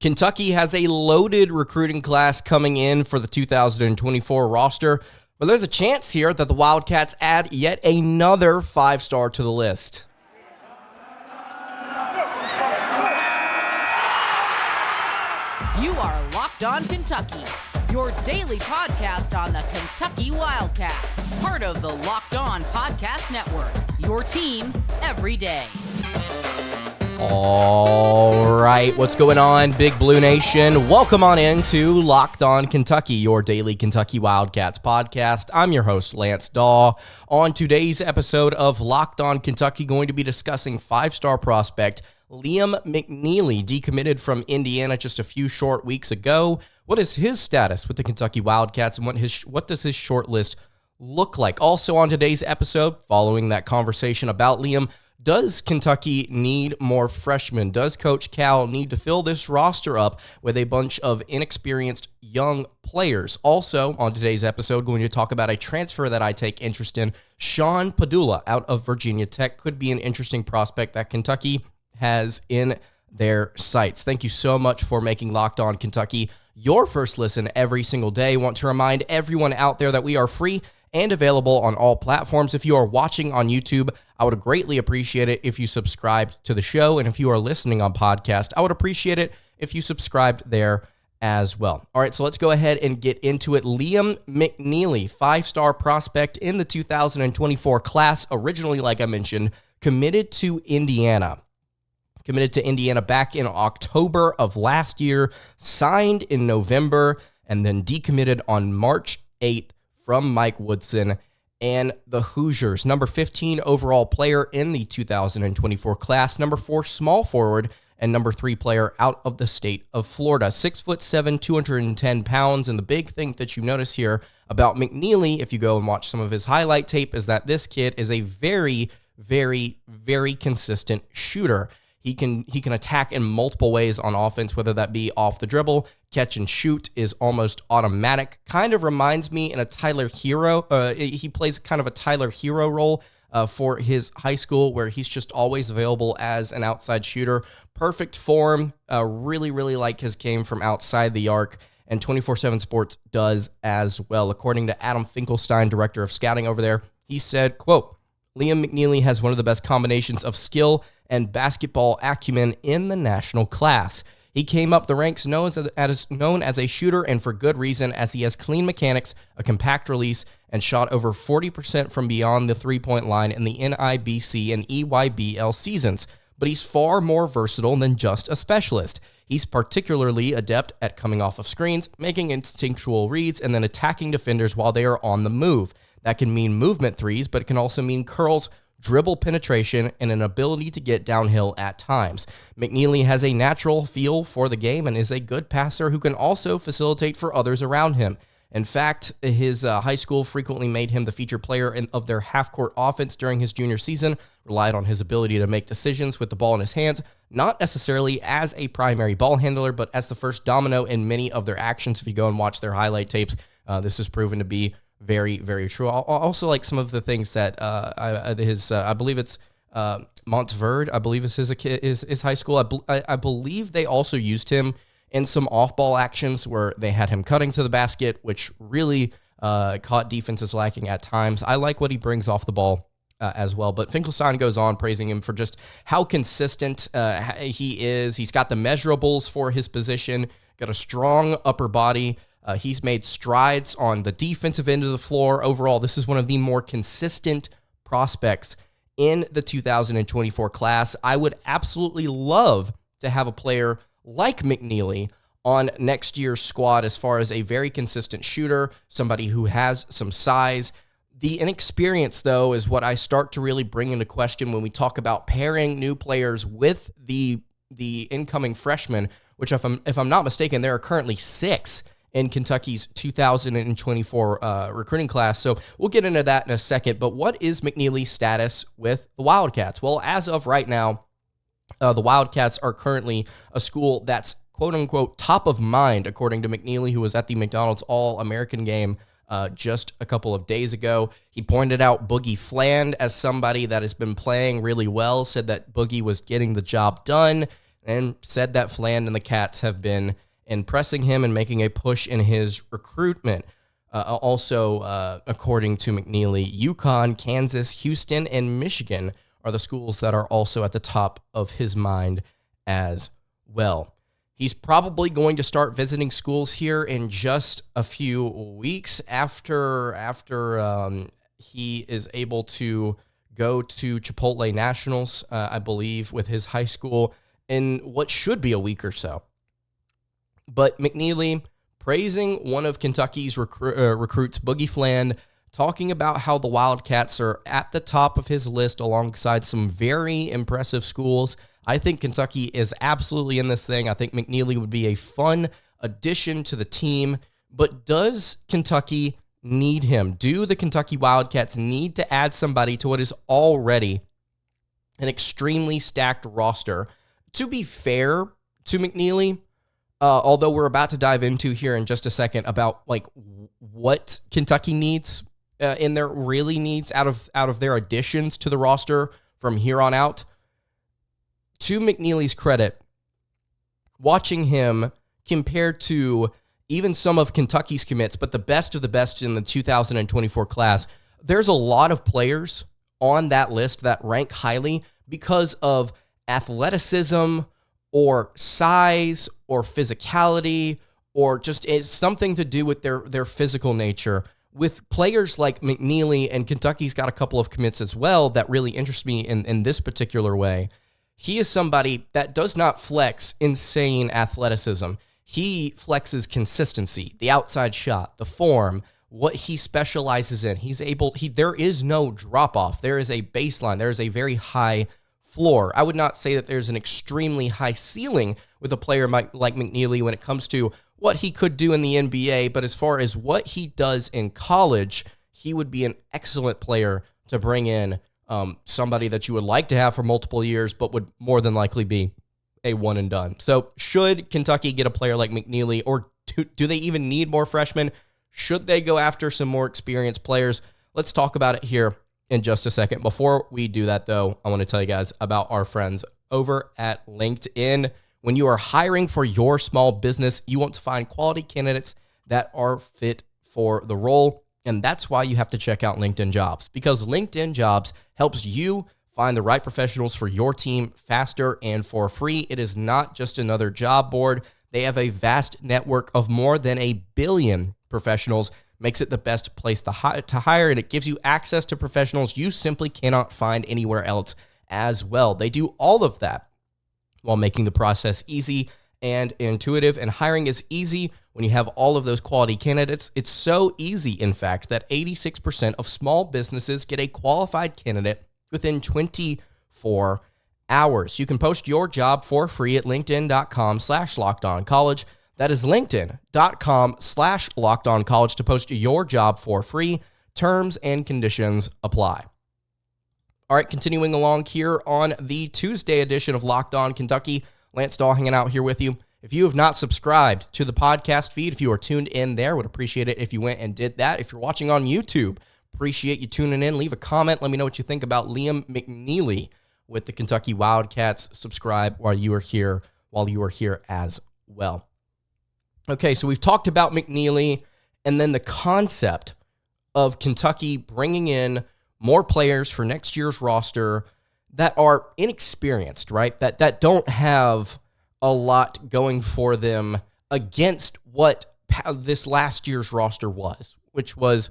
Kentucky has a loaded recruiting class coming in for the 2024 roster, but there's a chance here that the Wildcats add yet another 5-star to the list. You are Locked On Kentucky, your daily podcast on the Kentucky Wildcats, part of the Locked On Podcast Network, your team every day. All right, what's going on, Big Blue Nation? Welcome on into Locked On Kentucky, your daily Kentucky Wildcats podcast. I'm your host, Lance Dawe. On today's episode of Locked On Kentucky, going to be discussing 5-star prospect Liam McNeeley, decommitted from Indiana just a few short weeks ago. What is his status with the Kentucky Wildcats, and what does his short list look like? Also on today's episode, following that conversation about Liam, does Kentucky need more freshmen? Does Coach Cal need to fill this roster up with a bunch of inexperienced young players? Also, on today's episode, going to talk about a transfer that I take interest in. Sean Pedulla out of Virginia Tech could be an interesting prospect that Kentucky has in their sights. Thank you so much for making Locked On Kentucky your first listen every single day. Want to remind everyone out there that we are free and available on all platforms. If you are watching on YouTube, I would greatly appreciate it if you subscribed to the show. And if you are listening on podcast, I would appreciate it if you subscribed there as well. All right, so let's go ahead and get into it. Liam McNeeley, 5-star prospect in the 2024 class, originally, like I mentioned, committed to Indiana. Committed to Indiana back in October of last year, signed in November, and then decommitted on March 8th from Mike Woodson and the Hoosiers. Number 15 overall player in the 2024 class, number 4 small forward, and number 3 player out of the state of Florida. 6'7", 210 pounds, and the big thing that you notice here about McNeeley, if you go and watch some of his highlight tape, is that this kid is a very, very, very consistent shooter. He can attack in multiple ways on offense, whether that be off the dribble, catch and shoot is almost automatic. Kind of reminds me in a Tyler Hero. He plays kind of a Tyler Hero role for his high school, where he's just always available as an outside shooter. Perfect form. Really, really like his game from outside the arc, and 24/7 Sports does as well. According to Adam Finkelstein, director of scouting over there, he said, quote, Liam McNeeley has one of the best combinations of skill and basketball acumen in the national class. He came up the ranks known as a shooter, and for good reason, as he has clean mechanics, a compact release, and shot over 40% from beyond the three-point line in the NIBC and EYBL seasons. But he's far more versatile than just a specialist. He's particularly adept at coming off of screens, making instinctual reads, and then attacking defenders while they are on the move. That can mean movement threes, but it can also mean curls, dribble penetration, and an ability to get downhill at times. McNeeley has a natural feel for the game and is a good passer who can also facilitate for others around him. In fact, his high school frequently made him the featured player of their half-court offense during his junior season, relied on his ability to make decisions with the ball in his hands, not necessarily as a primary ball handler, but as the first domino in many of their actions. If you go and watch their highlight tapes, this is proven to be very, very true. I also like some of the things that I believe it's Montverde, I believe is his high school. I believe they also used him in some off-ball actions where they had him cutting to the basket, which really caught defenses lacking at times. I like what he brings off the ball as well. But Finkelstein goes on praising him for just how consistent he is. He's got the measurables for his position, got a strong upper body. He's made strides on the defensive end of the floor. Overall, this is one of the more consistent prospects in the 2024 class. I would absolutely love to have a player like McNeeley on next year's squad as far as a very consistent shooter, somebody who has some size. The inexperience, though, is what I start to really bring into question when we talk about pairing new players with the incoming freshmen, which if I'm not mistaken, there are currently 6 in Kentucky's 2024 recruiting class. So we'll get into that in a second. But what is McNeeley's status with the Wildcats? Well, as of right now, the Wildcats are currently a school that's quote-unquote top of mind, according to McNeeley, who was at the McDonald's All-American game just a couple of days ago. He pointed out Boogie Fland as somebody that has been playing really well, said that Boogie was getting the job done. and said that Fland and the Cats have been impressing him and making a push in his recruitment. Also, according to McNeeley, UConn, Kansas, Houston, and Michigan are the schools that are also at the top of his mind as well. He's probably going to start visiting schools here in just a few weeks after he is able to go to Chipotle Nationals, I believe, with his high school in what should be a week or so. But McNeeley praising one of Kentucky's recruits, Boogie Fland, talking about how the Wildcats are at the top of his list alongside some very impressive schools. I think Kentucky is absolutely in this thing. I think McNeeley would be a fun addition to the team. But does Kentucky need him? Do the Kentucky Wildcats need to add somebody to what is already an extremely stacked roster? To be fair to McNeeley, although we're about to dive into here in just a second about like what Kentucky needs in their really needs out of their additions to the roster from here on out. To McNeeley's credit, watching him compared to even some of Kentucky's commits, but the best of the best in the 2024 class, there's a lot of players on that list that rank highly because of athleticism or size or physicality or just it's something to do with their physical nature. With players like McNeeley, and Kentucky's got a couple of commits as well that really interest me in this particular way. He is somebody that does not flex insane athleticism. He flexes consistency, the outside shot, the form, what he specializes in. There is no drop-off. There is a baseline. There is a very high floor. I would not say that there's an extremely high ceiling with a player like McNeeley when it comes to what he could do in the NBA, but as far as what he does in college, he would be an excellent player to bring in. Somebody that you would like to have for multiple years, but would more than likely be a one and done. So should Kentucky get a player like McNeeley, or do they even need more freshmen? Should they go after some more experienced players? Let's talk about it here in just a second. Before we do that, though, I want to tell you guys about our friends over at LinkedIn. When you are hiring for your small business, you want to find quality candidates that are fit for the role. And that's why you have to check out LinkedIn Jobs, because LinkedIn Jobs helps you find the right professionals for your team faster and for free. It is not just another job board. They have a vast network of more than 1 billion professionals, makes it the best place to hire, and it gives you access to professionals you simply cannot find anywhere else as well. They do all of that while making the process easy and intuitive, and hiring is easy when you have all of those quality candidates. It's so easy, in fact, that 86% of small businesses get a qualified candidate within 24 hours. You can post your job for free at linkedin.com/lockedoncollege. That is linkedin.com/lockedoncollege to post your job for free. Terms and conditions apply. All right, continuing along here on the Tuesday edition of Locked On Kentucky, Lance Dawe hanging out here with you. If you have not subscribed to the podcast feed, if you are tuned in there, would appreciate it if you went and did that. If you're watching on YouTube, appreciate you tuning in. Leave a comment. Let me know what you think about Liam McNeeley with the Kentucky Wildcats. Subscribe while you are here as well. Okay, so we've talked about McNeeley and then the concept of Kentucky bringing in more players for next year's roster that are inexperienced, right? That don't have a lot going for them against what this last year's roster was, which was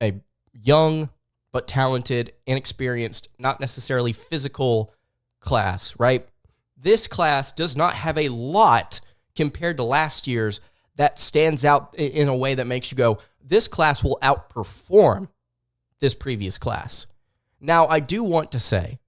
a young but talented, inexperienced, not necessarily physical class, right? This class does not have a lot compared to last year's that stands out in a way that makes you go, this class will outperform this previous class. Now, I do want to say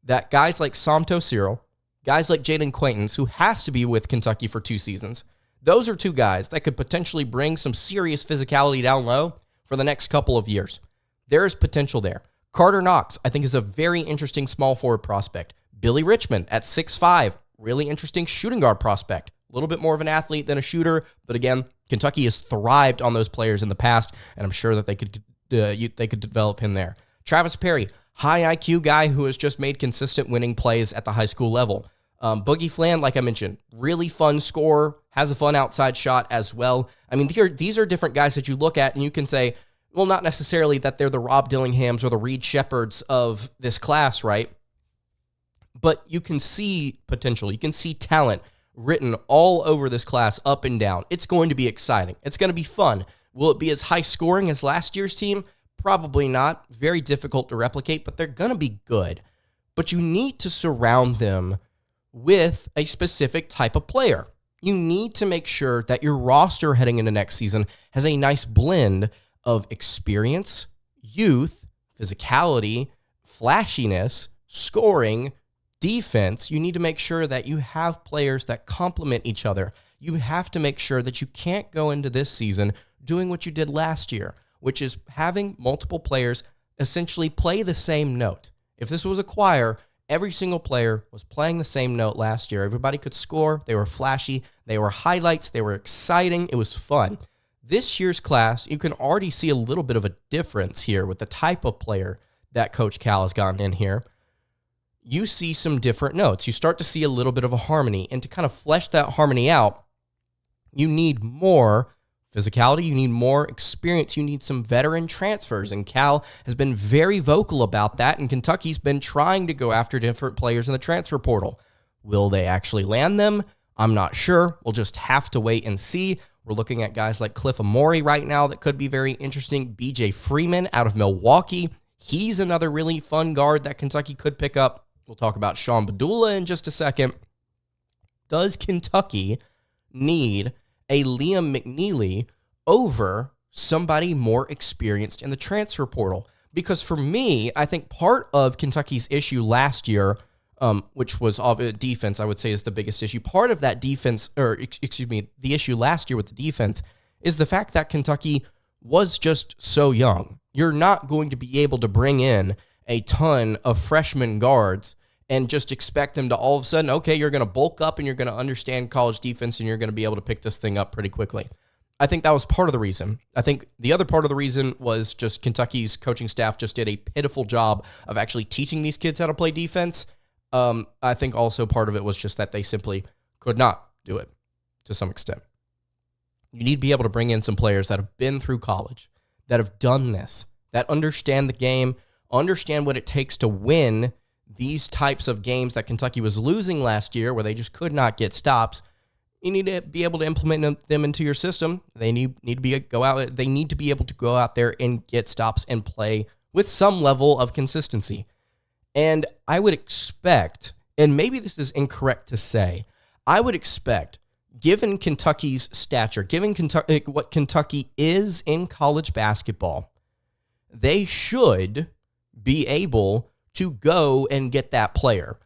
that guys like Somto Cyril, guys like Jaden Quaintance, who has to be with Kentucky for 2 seasons, those are 2 guys that could potentially bring some serious physicality down low for the next couple of years. There is potential there. Carter Knox, I think, is a very interesting small forward prospect. Billy Richmond at 6'5", really interesting shooting guard prospect. A little bit more of an athlete than a shooter, but again, Kentucky has thrived on those players in the past, and I'm sure that they could develop him there. Travis Perry, high IQ guy who has just made consistent winning plays at the high school level. Boogie Flan, like I mentioned, really fun scorer, has a fun outside shot as well. I mean, these are different guys that you look at and you can say, well, not necessarily that they're the Rob Dillinghams or the Reed Shepherds of this class, right? But you can see potential. You can see talent written all over this class, up and down. It's going to be exciting. It's going to be fun. Will it be as high scoring as last year's team? Probably not. Very difficult to replicate, but they're going to be good. But you need to surround them with a specific type of player. You need to make sure that your roster heading into next season has a nice blend of experience, youth, physicality, flashiness, scoring, defense. You need to make sure that you have players that complement each other. You have to make sure that you can't go into this season doing what you did last year, which is having multiple players essentially play the same note. If this was a choir, every single player was playing the same note last year. Everybody could score. They were flashy. They were highlights. They were exciting. It was fun. This year's class, you can already see a little bit of a difference here with the type of player that Coach Cal has gotten in here. You see some different notes. You start to see a little bit of a harmony. And to kind of flesh that harmony out, you need more physicality, you need more experience, you need some veteran transfers. And Cal has been very vocal about that, and Kentucky's been trying to go after different players in the transfer portal. Will they actually land them? I'm not sure. We'll just have to wait and see. We're looking at guys like Cliff Amore right now that could be very interesting. BJ Freeman out of Milwaukee. He's another really fun guard that Kentucky could pick up. We'll talk about Sean Pedulla in just a second. Does Kentucky need a Liam McNeeley over somebody more experienced in the transfer portal? Because for me, I think part of Kentucky's issue last year, which was defense, I would say is the biggest issue. Part of that defense, the issue last year with the defense is the fact that Kentucky was just so young. You're not going to be able to bring in a ton of freshman guards and just expect them to all of a sudden, okay, you're going to bulk up and you're going to understand college defense and you're going to be able to pick this thing up pretty quickly. I think that was part of the reason. I think the other part of the reason was just Kentucky's coaching staff just did a pitiful job of actually teaching these kids how to play defense. I think also part of it was just that they simply could not do it to some extent. You need to be able to bring in some players that have been through college, that have done this, that understand the game, understand what it takes to win these types of games that Kentucky was losing last year where they just could not get stops. You need to be able to implement them into your system. They need to be able to go out there and get stops and play with some level of consistency. And I would expect, and maybe this is incorrect to say, I would expect, given Kentucky's stature, given what Kentucky is in college basketball, they should be able to go and get that player.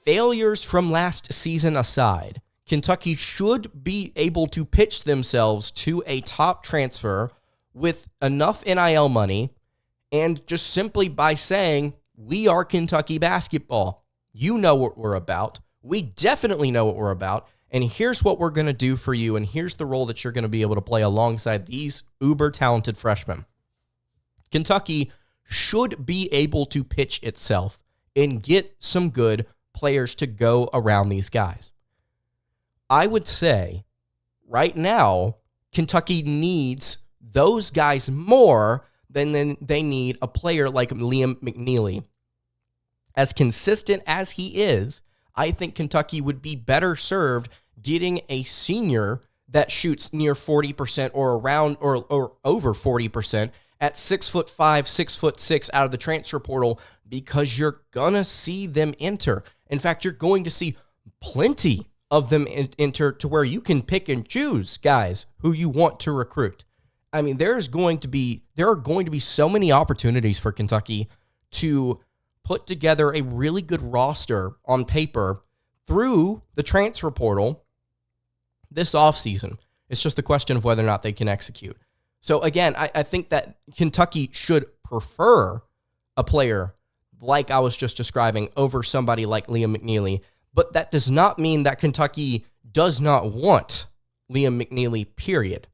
Failures from last season aside, Kentucky should be able to pitch themselves to a top transfer with enough NIL money and just simply by saying, we are Kentucky basketball. You know what we're about. We definitely know what we're about. And here's what we're going to do for you. And here's the role that you're going to be able to play alongside these uber talented freshmen. Kentucky should be able to pitch itself and get some good players to go around these guys. I would say right now, Kentucky needs those guys more than they need a player like Liam McNeeley. As consistent as he is, I think Kentucky would be better served getting a senior that shoots near 40% or around or over 40% at 6'5", 6'6" out of the transfer portal, because you're gonna see them enter. In fact, you're going to see plenty of them enter to where you can pick and choose guys who you want to recruit. I mean, there are going to be so many opportunities for Kentucky to put together a really good roster on paper through the transfer portal this offseason. It's just a question of whether or not they can execute. So again, I think that Kentucky should prefer a player like I was just describing over somebody like Liam McNeeley, but that does not mean that Kentucky does not want Liam McNeeley, period.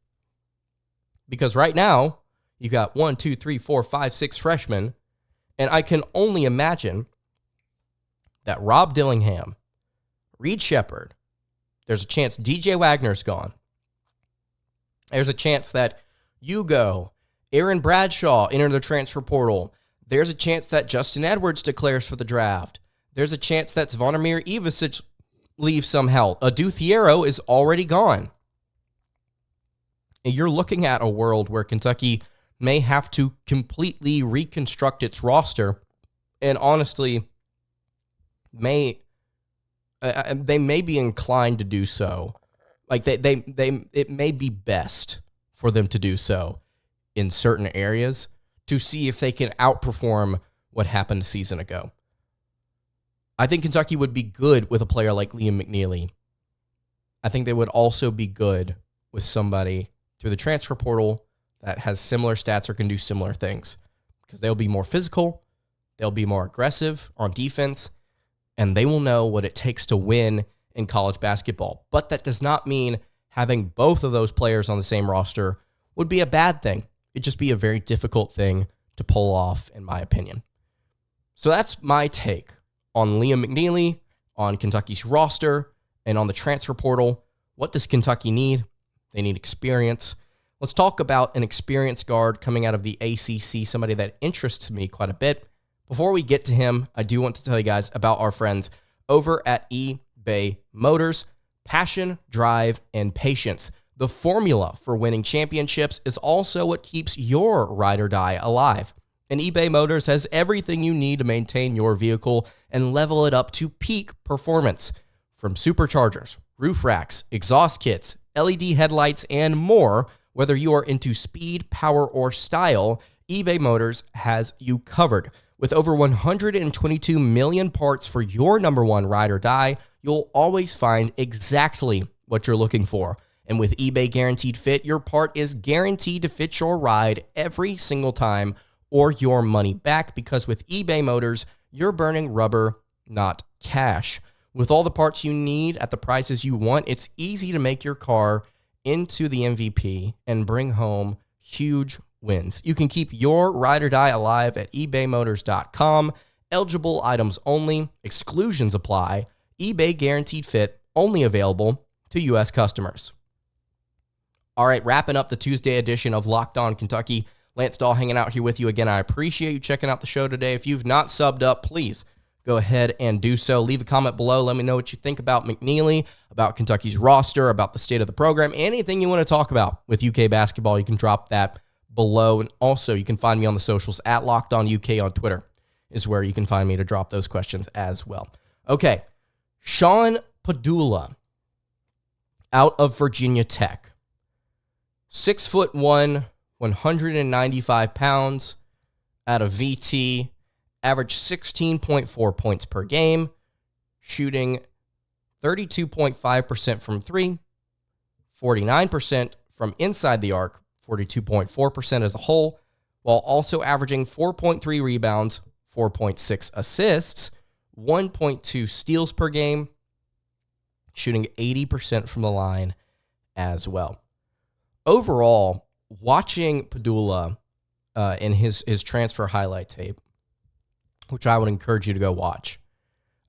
Because right now, you got 1, 2, 3, 4, 5, 6 freshmen, and I can only imagine that Rob Dillingham, Reed Shepherd. There's a chance DJ Wagner's gone. There's a chance that Hugo, Aaron Bradshaw enter the transfer portal. There's a chance that Justin Edwards declares for the draft. There's a chance that Zvonimir Ivisic leaves somehow. Adu Thiero is already gone. And you're looking at a world where Kentucky may have to completely reconstruct its roster, and honestly, they may be inclined to do so. Like it may be best for them to do so in certain areas to see if they can outperform what happened a season ago. I think Kentucky would be good with a player like Liam McNeeley. I think they would also be good with somebody through the transfer portal that has similar stats or can do similar things, because they'll be more physical, they'll be more aggressive on defense, and they will know what it takes to win in college basketball. But that does not mean having both of those players on the same roster would be a bad thing. It'd just be a very difficult thing to pull off, in my opinion. So that's my take on Liam McNeeley, on Kentucky's roster, and on the transfer portal. What does Kentucky need? They need experience. Let's talk about an experienced guard coming out of the ACC, somebody that interests me quite a bit. Before we get to him, I do want to tell you guys about our friends over at eBay Motors. Passion, drive, and patience. The formula for winning championships is also what keeps your ride or die alive. And eBay Motors has everything you need to maintain your vehicle and level it up to peak performance. From superchargers, roof racks, exhaust kits, LED headlights, and more, whether you are into speed, power, or style, eBay Motors has you covered. With over 122 million parts for your number one ride or die, you'll always find exactly what you're looking for. And with eBay Guaranteed Fit, your part is guaranteed to fit your ride every single time or your money back, because with eBay Motors, you're burning rubber, not cash. With all the parts you need at the prices you want, it's easy to make your car into the MVP and bring home huge wins. You can keep your ride or die alive at ebaymotors.com. Eligible items only. Exclusions apply. eBay Guaranteed Fit, only available to U.S. customers. All right, wrapping up the Tuesday edition of Locked On Kentucky. Lance Dawe hanging out here with you again. I appreciate you checking out the show today. If you've not subbed up, please go ahead and do so. Leave a comment below. Let me know what you think about McNeeley, about Kentucky's roster, about the state of the program, anything you want to talk about with UK basketball. You can drop that below. And also, you can find me on the socials at Locked On UK on Twitter is where you can find me to drop those questions as well. Okay, Sean Pedulla out of Virginia Tech. 6'1", 195 pounds, out of VT, averaged 16.4 points per game, shooting 32.5% from three, 49% from inside the arc, 42.4% as a whole, while also averaging 4.3 rebounds, 4.6 assists, 1.2 steals per game, shooting 80% from the line as well. Overall, watching Pedulla in his transfer highlight tape, which I would encourage you to go watch,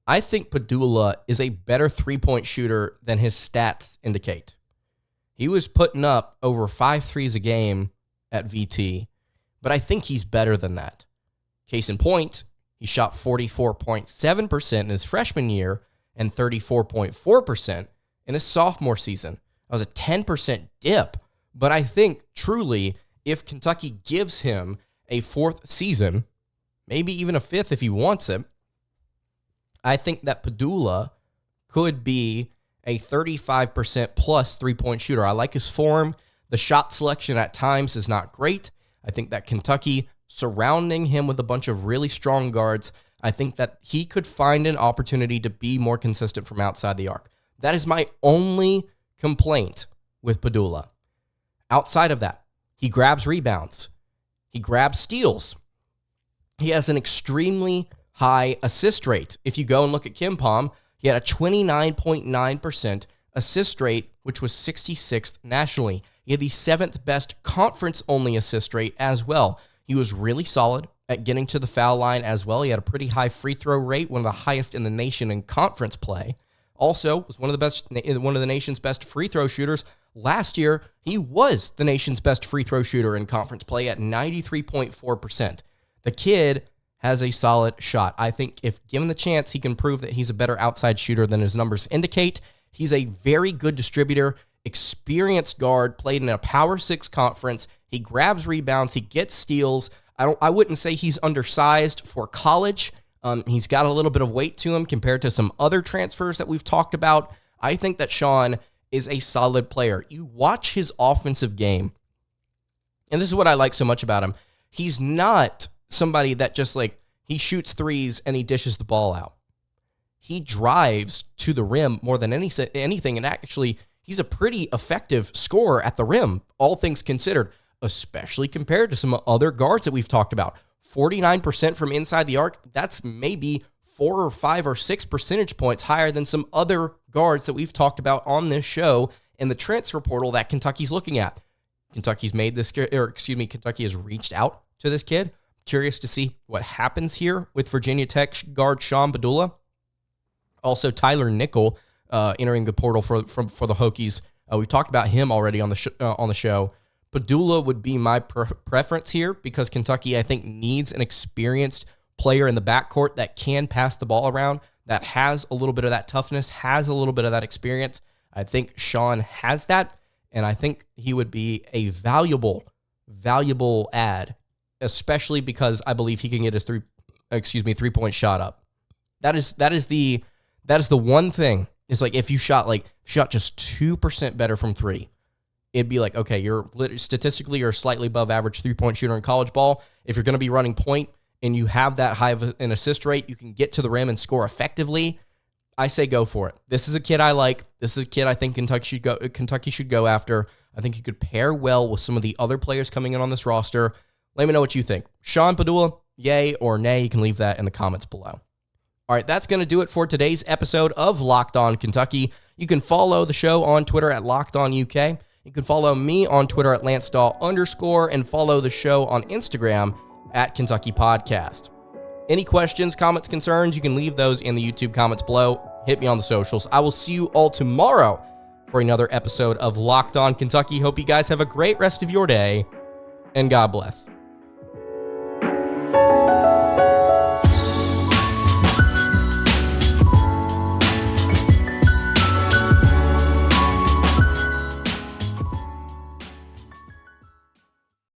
I think Pedulla is a better three-point shooter than his stats indicate. He was putting up over 5 threes a game at VT, but I think he's better than that. Case in point, he shot 44.7% in his freshman year and 34.4% in his sophomore season. That was a 10% dip, but I think truly if Kentucky gives him a fourth season, maybe even a fifth if he wants it, I think that Pedulla could be a 35% plus three-point shooter. I like his form. The shot selection at times is not great. I think that Kentucky surrounding him with a bunch of really strong guards, I think that he could find an opportunity to be more consistent from outside the arc. That is my only complaint with Pedulla. Outside of that, he grabs rebounds. He grabs steals. He has an extremely high assist rate. If you go and look at KenPom, he had a 29.9% assist rate, which was 66th nationally. He had the 7th best conference-only assist rate as well. He was really solid at getting to the foul line as well. He had a pretty high free throw rate, one of the highest in the nation in conference play. Also was one of the nation's best free throw shooters. Last year, he was the nation's best free throw shooter in conference play at 93.4%. The kid has a solid shot. I think if given the chance, he can prove that he's a better outside shooter than his numbers indicate. He's a very good distributor, experienced guard, played in a Power 6 conference. He grabs rebounds, he gets steals. I wouldn't say he's undersized for college. He's got a little bit of weight to him compared to some other transfers that we've talked about. I think that Sean is a solid player. You watch his offensive game, and this is what I like so much about him. He's not somebody that just he shoots threes and he dishes the ball out. He drives to the rim more than anything, and actually, he's a pretty effective scorer at the rim, all things considered, especially compared to some other guards that we've talked about. 49% from inside the arc, that's maybe 4 or 5 or 6 percentage points higher than some other guards that we've talked about on this show in the transfer portal that Kentucky's looking at. Kentucky has reached out to this kid. Curious to see what happens here with Virginia Tech guard Sean Pedulla. Also, Tyler Nickel entering the portal for the Hokies. We've talked about him already on the show. Pedulla would be my preference here because Kentucky, I think, needs an experienced player in the backcourt that can pass the ball around, that has a little bit of that toughness, has a little bit of that experience. I think Sean has that, and I think he would be a valuable add, especially because I believe he can get his three-point shot up. That is the one thing. It's if you shot just 2% better from three, it'd be okay, you're slightly above average three-point shooter in college ball. If you're going to be running point and you have that high of an assist rate, you can get to the rim and score effectively. I say go for it. This is a kid I like. This is a kid I think Kentucky should go after. I think he could pair well with some of the other players coming in on this roster. Let me know what you think. Sean Pedulla, yay or nay? You can leave that in the comments below. All right, that's going to do it for today's episode of Locked On Kentucky. You can follow the show on Twitter at LockedOnUK. You can follow me on Twitter at LanceDawe_ and follow the show on Instagram at Kentucky Podcast. Any questions, comments, concerns, you can leave those in the YouTube comments below. Hit me on the socials. I will see you all tomorrow for another episode of Locked On Kentucky. Hope you guys have a great rest of your day, and God bless.